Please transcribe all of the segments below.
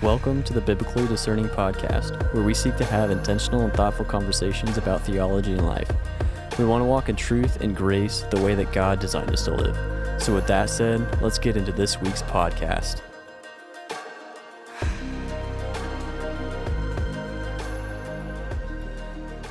Welcome to the Biblically Discerning Podcast, where we seek to have intentional and thoughtful conversations about theology and life. We want to walk in truth and grace the way that God designed us to live. So with that said, let's get into this week's podcast.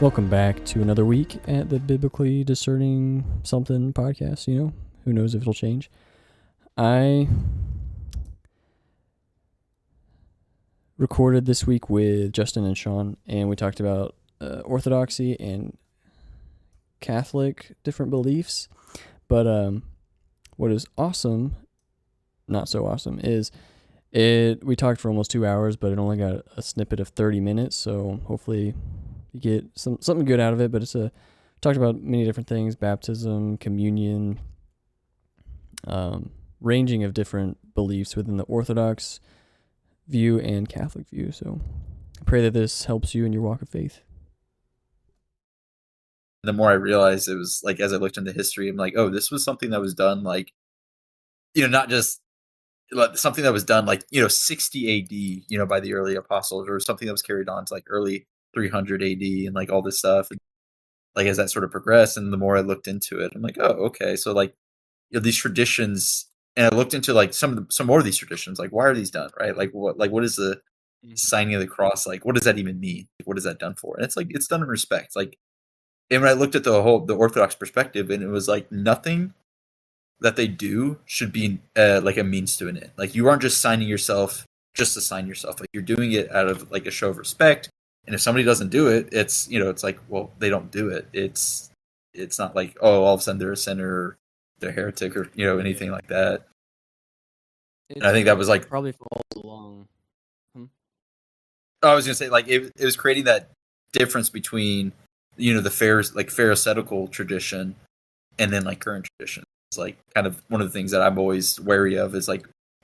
Welcome back to another week at the Biblically Discerning Something podcast. Who knows if it'll change. I recorded this week with Justin and Sean, and we talked about Orthodoxy and Catholic different beliefs. But what is awesome, not so awesome, is we talked for almost 2 hours, but it only got a snippet of 30 minutes, so hopefully you get something good out of it. But talked about many different things: baptism, communion, ranging of different beliefs within the Orthodox view and Catholic view. So I pray that this helps you in your walk of faith. The more I realized, it was like, as I looked into history, I'm like, oh, this was something that was done not just something that was done 60 AD, by the early apostles, or something that was carried on to early 300 AD and all this stuff. And, as that sort of progressed, and the more I looked into it, I'm like, oh, okay. So these traditions, and I looked into some more of these traditions, why are these done, right? What is the signing of the cross? What does that even mean? What is that done for? And it's done in respect. And when I looked at the Orthodox perspective, and it was nothing that they do should be a means to an end. You aren't just signing yourself just to sign yourself. You're doing it out of a show of respect. And if somebody doesn't do it, it's well, they don't do it. It's not all of a sudden they're a sinner, or they're a heretic, or anything like that. And I think that was probably falls along. I was gonna say it was creating that difference between the Pharisaical tradition and then current tradition. It's kind of one of the things that I'm always wary of is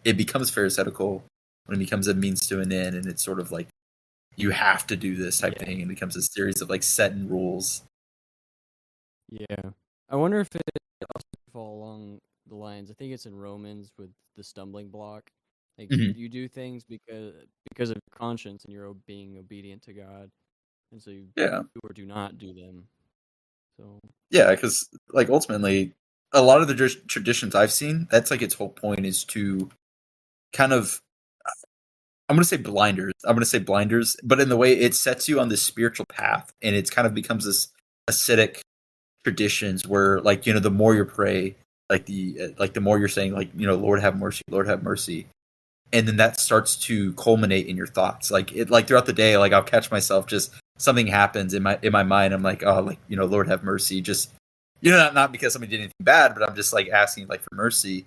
it becomes Pharisaical when it becomes a means to an end, and it's sort of you have to do this type thing, and it becomes a series of set in rules. Yeah, I wonder if it also fall along the lines. I think it's in Romans with the stumbling block. You do things because of conscience, and you're being obedient to God, and so you do or do not do them. So because ultimately, a lot of the traditions I've seen, that's its whole point is to kind of, I'm going to say blinders, but in the way it sets you on this spiritual path, and it's kind of becomes this ascetic traditions where the more you pray, the more you're saying Lord have mercy, Lord have mercy. And then that starts to culminate in your thoughts. Throughout the day, I'll catch myself, just something happens in my mind. I'm Lord have mercy. Just, not because somebody did anything bad, but I'm just asking for mercy.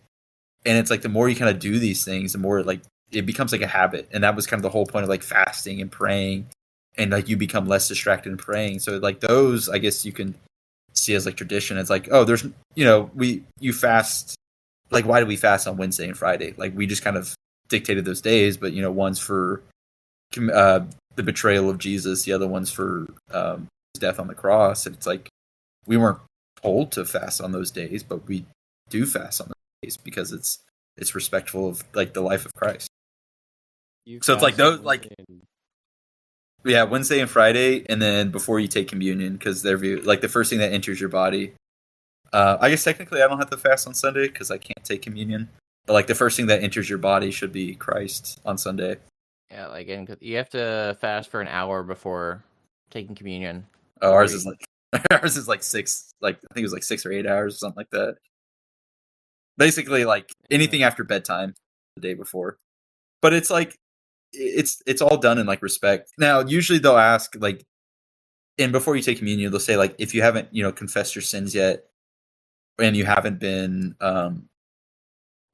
And it's the more you kind of do these things, the more it becomes a habit. And that was kind of the whole point of fasting and praying, and you become less distracted in praying. So those, I guess you can see as tradition. It's there's, you fast. Why do we fast on Wednesday and Friday? We just kind of dictated those days, but one's for the betrayal of Jesus, the other one's for his death on the cross. And it's we weren't told to fast on those days, but we do fast on those days because it's respectful of the life of Christ. So it's those Wednesday and Friday, and then before you take communion, because they're the first thing that enters your body. I guess technically I don't have to fast on Sunday because I can't take communion. But the first thing that enters your body should be Christ on Sunday. Yeah, and you have to fast for an hour before taking communion. Oh, ours is 6. I think it was 6 or 8 hours or something like that. Basically, anything after bedtime the day before. But it's it's all done in respect. Now, usually they'll ask and before you take communion, they'll say if you haven't confessed your sins yet, and you haven't been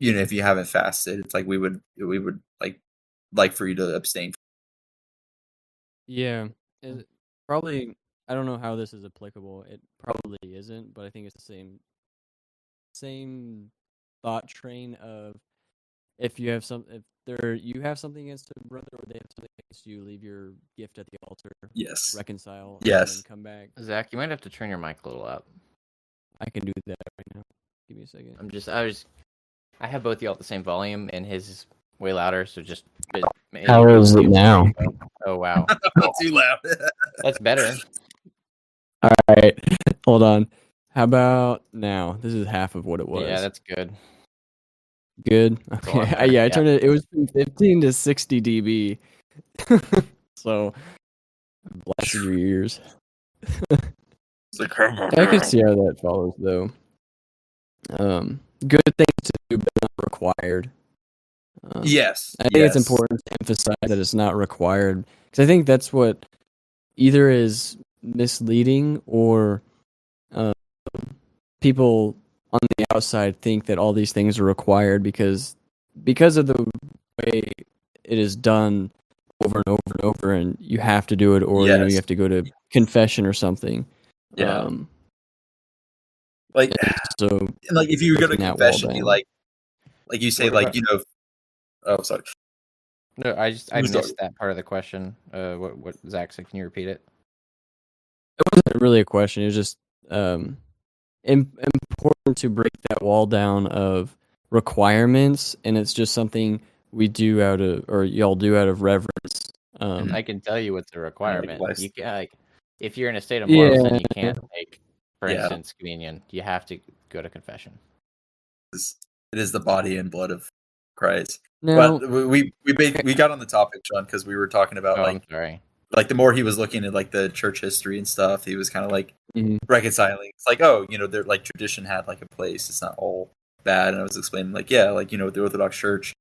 if you haven't fasted, it's we would like for you to abstain. Yeah, probably. I don't know how this is applicable. It probably isn't, but I think it's the same thought train of if you have something against a brother, or they have something against you, leave your gift at the altar. Yes. Reconcile. Yes. And then come back. Zach, you might have to turn your mic a little up. I can do that right now. Give me a second. I have both y'all at the same volume, and his way louder. So just. How is it now? Oh wow, Not too loud. that's better. All right, hold on. How about now? This is half of what it was. Yeah, that's good. Good. a lot Okay. better, Yeah, I yeah. turned it. It was from 15 to 60 dB. So, blasted your ears. It's like, I can see how that follows, though. Good things to do, but not required. yes. I think it's important to emphasize that it's not required, because I think that's what either is misleading or people on the outside think that all these things are required because of the way it is done over and over and over, and you have to do it, or you Yes. have to go to confession or something. Yeah. Like, So and, like if you go to breaking that wall confession, you down. like you say, What like, you know. Oh, sorry. No, I Who's missed talking? that part of the question. What Zach said? Can you repeat it? It wasn't really a question. It was just important to break that wall down of requirements, and it's just something we do out of, or y'all do out of reverence. I can tell you what's a requirement. life's- You can, like, if you're in a state of moral sin, Yeah. you can't take, for Yeah. instance, communion. You have to go to confession. It is the body and blood of Christ. Now, But we got on the topic, John, because we were talking about Oh, like I'm sorry. the more he was looking at like the church history and stuff, he was kind of like Mhm. reconciling. It's like, oh, they're like tradition had like a place. It's not all bad. And I was explaining like, yeah, like with the Orthodox Church,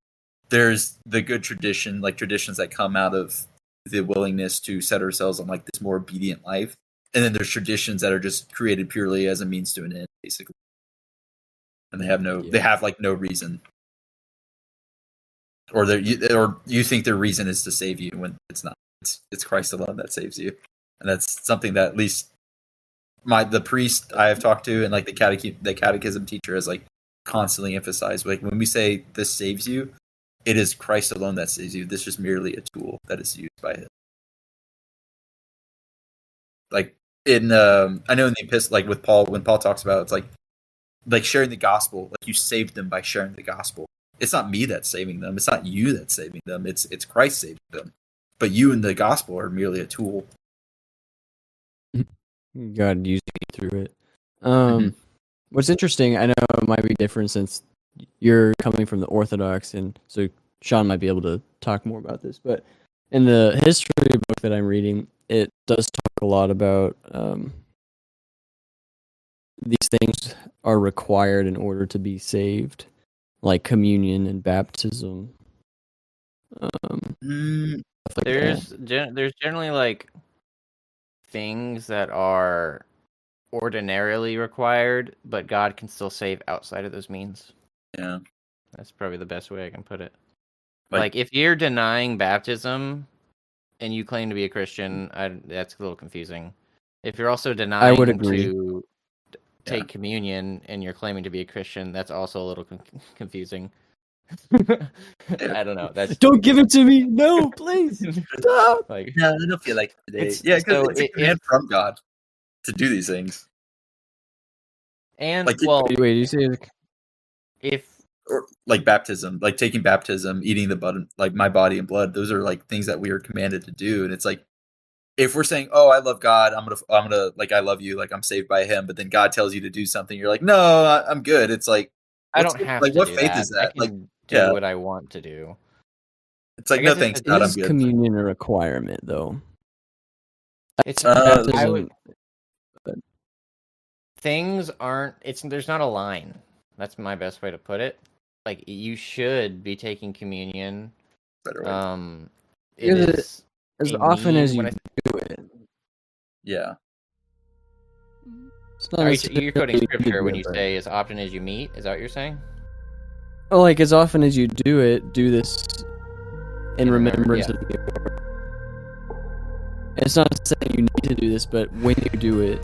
there's the good tradition, like traditions that come out of the willingness to set ourselves on like this more obedient life, and then there's traditions that are just created purely as a means to an end, basically, and they have like no reason. Or you think their reason is to save you when it's not. It's Christ alone that saves you, and that's something that at least the priest I have talked to and like the catechism teacher has like constantly emphasized. Like when we say this saves you, it is Christ alone that saves you. This is merely a tool that is used by Him. Like in I know in the epistle, like with Paul, when Paul talks about it's like sharing the gospel, like you saved them by sharing the gospel. It's not me that's saving them. It's not you that's saving them. It's Christ saving them. But you and the gospel are merely a tool. God using you through it. What's interesting, I know it might be different since you're coming from the Orthodox, and so Sean might be able to talk more about this. But in the history book that I'm reading, it does talk a lot about these things are required in order to be saved, like communion and baptism. Stuff like that. There's generally like things that are ordinarily required, but God can still save outside of those means. Yeah. That's probably the best way I can put it. Like- Like if you're denying baptism and you claim to be a Christian, that's a little confusing. If you're also denying would agree. to take communion and you're claiming to be a Christian, that's also a little confusing. I don't know. That's Don't give it to me! No, please stop! like Yeah, I don't feel like today. It's- Yeah, because so it's a command from God to do these things. and Like, well, Wait, you say if Or like baptism, like taking baptism, eating the blood, like my body and blood. Those are like things that we are commanded to do. And it's like, if we're saying, "Oh, I love God," I'm gonna like, I love you, like I'm saved by Him. But then God tells you to do something, you're like, "No, I'm good." It's like, I what's- don't have like, to what do faith that. is that? I Like, can do yeah. what I want to do. it's like, I no, guess thanks, it's- God, I'm is good. communion a requirement, though? It's Baptism, I would things aren't. There's not a line. That's my best way to put it. Like you should be taking communion. Better way. It Is it- is as a often mean as you when I- do it. Yeah. It's not You're necessarily quoting needed, scripture when you but- say as often as you meet. Is that what you're saying? Oh, like as often as you do it, do this in In remembrance yeah. of me. It's not saying you need to do this, but when you do it,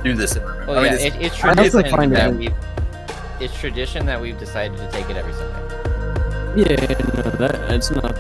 Do this and remember. Well, I mean, yeah, it's- I it's also tradition find that it- we. It's tradition that we've decided to take it every Sunday. yeah, no, it's not